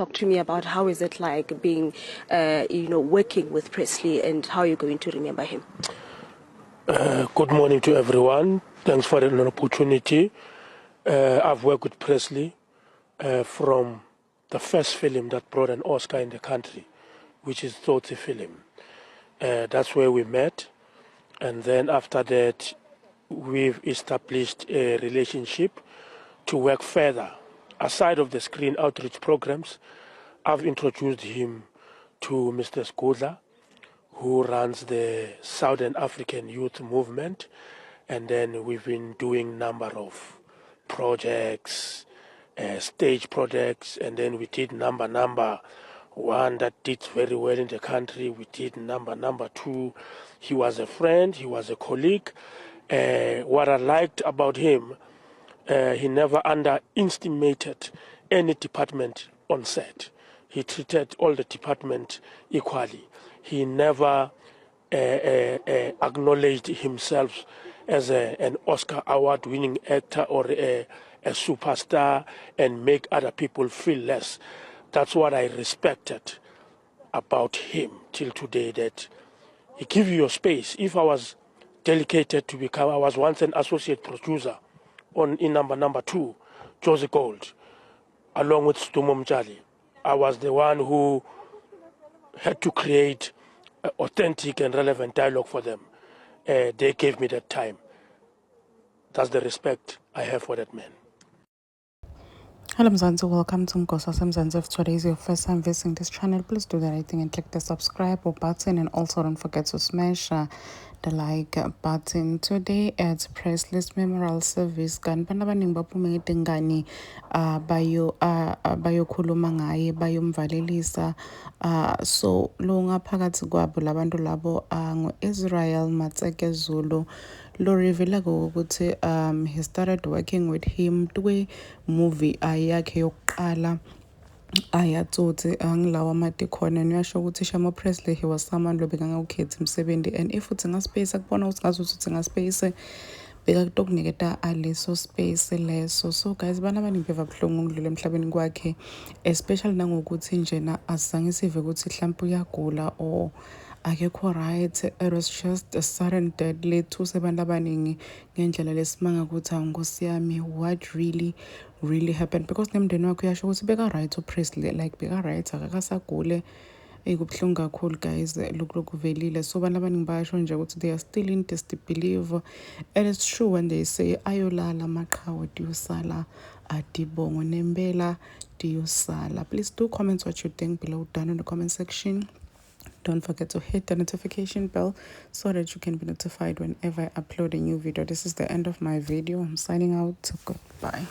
Talk to me about how is it like being, working with Presley, and how you're going to remember him. Good morning to everyone. Thanks for the opportunity. I've worked with Presley from the first film that brought an Oscar in the country, which is Tsotsi film. That's where we met. And then after that, we've established a relationship to work further. Aside of the screen outreach programs, I've introduced him to Mr. Skudla, who runs the Southern African Youth Movement. And then we've been doing number of projects, stage projects, and then we did number one that did very well in the country. We did number two. He was a friend, he was a colleague. What I liked about him, he never underestimated any department on set. He treated all the departments equally. He never acknowledged himself as an Oscar award-winning actor or a superstar and make other people feel less. That's what I respected about him till today, that he give you your space. If I was delegated to become, I was once an associate producer in number two, Josie Gold, along with Stumo Mjali. I was the one who had to create authentic and relevant dialogue for them. They gave me that time. That's the respect I have for that man. Hello Mzansi, welcome to Mgosa Mzansi. If today is your first time visiting this channel, please do the right thing and click the subscribe button, and also don't forget to smash the like button. Today at Presley's memorial service, kan banabaning bapume ngani bayo khuluma ngaye, bayomvalelisa. So lo ngaphakathi kwabo labantu labo ngo Israel Matseke Zulu lo reveala ukuthi he started working with him to movie yakhe yokuqala ayatsotsi angilawa made khona niyasho ukuthi Shamo Presley, he was someone lo bekangawukhethi umsebenzi, and if uthi ngaspace akubona ukuthi ngazuthi ngaspace bekakutokuniketa aleso space leso. So guys, bana abaningi beva buhlungu ngidlule emhlabeni kwakhe, especially nangokuthi njena asizange sive ukuthi mhlawumbe uyagula or akekho right. It was just a sudden death lethu sebantu abaningi ngendlela lesimanga ukuthi angosi yami, what really happened, because nemndeni wakhe uyasho ukuthi beka right uPresley, like beka right akakasagule. Kubuhlungu kakhulu guys lokhu kuvelile. So abantu abaningi bayasho nje ukuthi they are still in disbelief, and it's true when they say ayolala maqhawe diyosala adibongo nembela diyosala. Please do comment what you think below down in the comment section. Don't forget to hit the notification bell so that you can be notified whenever I upload a new video. This is the end of my video. I'm signing out. Goodbye.